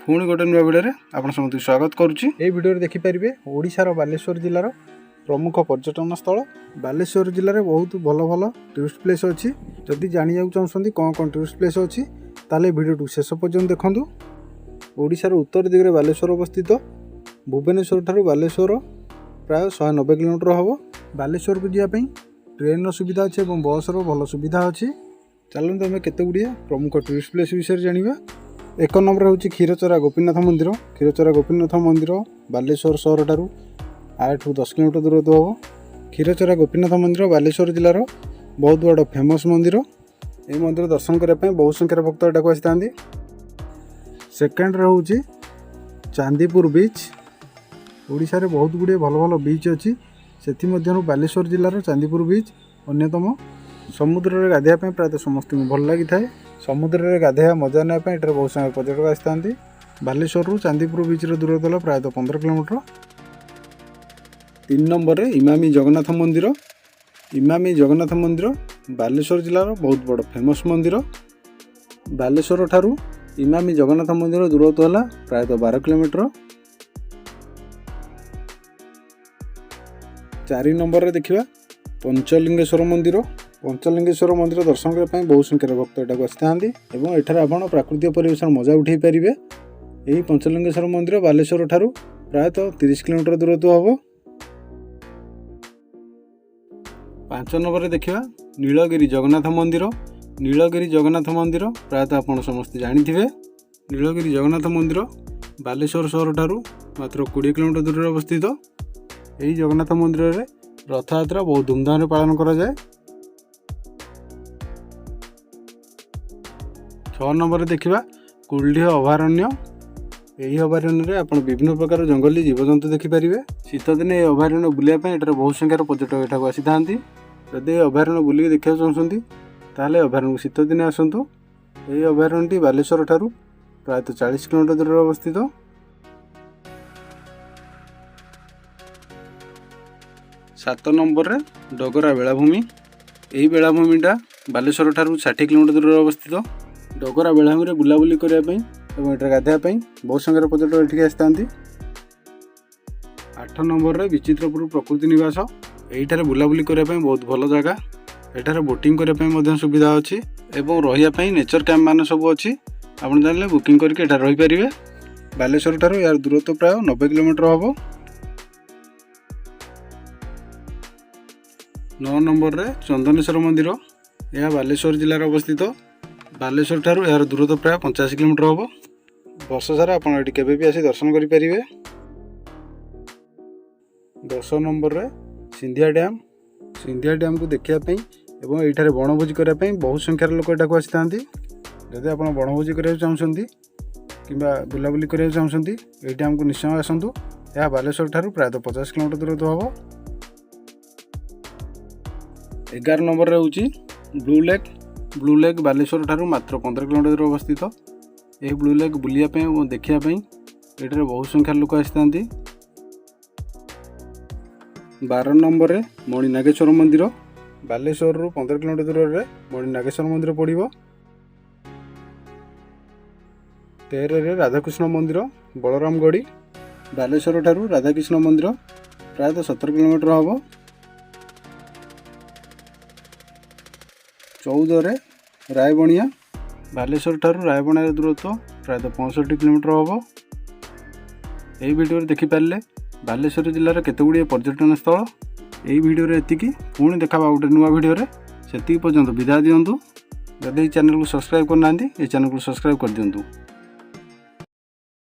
पुणी गोटे नुआ भिडियो आप समस्त स्वागत करुच्ची। ये भिडियो देखिपारे ओडिशार बालेश्वर जिलार प्रमुख पर्यटन स्थल। बालेश्वर जिले में बहुत भल भल टूरिस्ट प्लेस अच्छी। जदि जाना चाहते कौन कौन टूरिस्ट प्लेस अच्छी ताले भिडियो शेष पर्यंत देखूँ। ओडिशार उत्तर दिगरे बालेश्वर अवस्थित। भुवनेश्वर ठारू बालेश्वर प्राय 190 किलोमीटर हम। बालेश्वर को जावाई ट्रेन सुविधा अच्छी और बस भल सुविधा अच्छी। चलते आम केते गुड़िए प्रमुख टूरिस्ट प्लेस विषय जाना। एक नंबर हूँ क्षीरचरा गोपीनाथ मंदिर। क्षीरचरा गोपीनाथ मंदिर बालेश्वर सहर ठारू 8-10 किलोमीटर दूर हम। क्षीरचरा गोपीनाथ मंदिर बालेश्वर जिलार बहुत बड़ फेमस मंदिर। ये मंदिर दर्शन करने बहुत संख्यार भक्त यहाँ आसी था। सेकेंड हूँ चांदीपुर बीच। ओडिशा रे बहुत गुड़े भल भल बीच अच्छी। से बालेश्वर जिलार चांदीपुर बीच अन्यतम। समुद्र में गाधेया प्रायतः समस्त भल लगी थाए। समुद्र में गाधेया मजा नापी बहुत समय पर्यटक आसी था। बालेश्वर रु चांदीपुर बीच दूरता प्रायतः 15 किलोमीटर। 3 नंबर रे इमामी जगन्नाथ मंदिर। इमामी जगन्नाथ मंदिर बालेश्वर जिलार बहुत बड़ फेमस मंदिर। बालेश्वर ठारू इमामी जगन्नाथ मंदिर दूरत्व है प्रायतः 12 किलोमीटर। 4 नंबर रे देखिबा पंचलिंगेश्वर मंदिर। पंचलिंगेश्वर मंदिर दर्शन करने बहुत संख्यार भक्त यहाँ आसी था। एठार आप प्राकृतिक परिवेश मजा उठे पारे। यही पंचलिंगेश्वर मंदिर बालेश्वर ठारू प्रायतः 30 किलोमीटर दूरत्व हम। 5 नंबर देखिए नीलगिरी जगन्नाथ मंदिर। नीलगिरी जगन्नाथ मंदिर प्रायतः आप समस्त जानी। नीलगिरी जगन्नाथ मंदिर बालेश्वर सहर ठारू मात्र 20 किलोमीटर दूर अवस्थित। यही जगन्नाथ मंदिर में रथयात्रा बहुत धूमधाम पालन करा जाए। 6 नंबर देखिबा कुलडीह अभयारण्य। यही अभयारण्य आप विभिन्न प्रकार जंगली जीवजंतु देखिपारे। शीत दिने अभयारण्य बुलायापी यहाँ बहुत संख्यार पर्यटक यहाँ आसी था। जदि अभयारण्य बुलिक देखा चाहते ताले अभयारण्य शीत दिने आसतु। यही अभयारण्यटी बालेश्वर ठारू प्रायतः 40 किलोमीटर दूर अवस्थित। 7 नंबर रे डगरा बेलाभूमि। यही बेलाभूमिटा बालेश्वर ठारू 60 किलोमीटर दूर अवस्थित। डगरा बेलाभूमि रे बुलाबुली करने और गाधेयापी बहुत संख्यार पर्यटक ये आसी था। 8 नंबर रे विचित्रपुर प्रकृति निवास। यहीठार बुलाबुली करने बहुत भल जगह। एठार बोटिंग करने सुविधा अच्छी और रही नेचर कैंप मान सब अच्छी। आप जानते बुकिंग करके रही पारे। बालेश्वर ठारू यार दूरत्व प्राय 90 किलोमीटर हम। 9 नंबर रे चंदनेश्वर मंदिर। यह बालेश्वर जिलार अवस्थित। बालेश्वर ठारू यार दूरत्व प्राय 85 किलोमीटर हम। वर्ष सारा आप भी आसी दर्शन करें। 10 नंबर रे सिंधिया डैम। सिंधिया डैम को देखापी और ये बनभोजी करने बहुत संख्यार लोक यहाँ आसी था। जदि आप बनभोजी करा चाहते कि बुलाबुली करा चाहते ये डैम को निश्चय आसतु। यह बालेश्वर ठारू प्रायतः 50 किलोमीटर दूरत्व हम। 11 नंबर रे होची blue lake. Blue lake Baleshwar ठारू मात्र 15 किलोमीटर दूर अवस्थित। यह ब्लू लेक बुलायापी और देखापी ये बहुत संख्यार लोक आसी था। 12 नंबर रे मणिनागेश्वर मंदिर। बालेश्वर रु 15 किलोमीटर दूर रे मणिनागेश्वर मंदिर पड़ो। 13 रे राधाकृष्ण मंदिर बलरामगढ़ी। बालेश्वर ठारू राधाकृष्ण मंदिर प्रायतः 17 किलोमीटर हम। 14 रे रायबणिया। बालेश्वर ठारू रायबणिया दूरत्व प्रायतः 65 किलोमीटर हम। यही वीडियो देखिपारे बालेश्वर जिलार केते गुड़िए पर्यटन स्थल। यही वीडियो एतिकी। पुणी देखा गोटे नुआ वीडियो से पर्यंत विदा दिंतु। जदि चैनल को सब्सक्राइब करना ये चैनल को सब्सक्राइब कर दिंतु।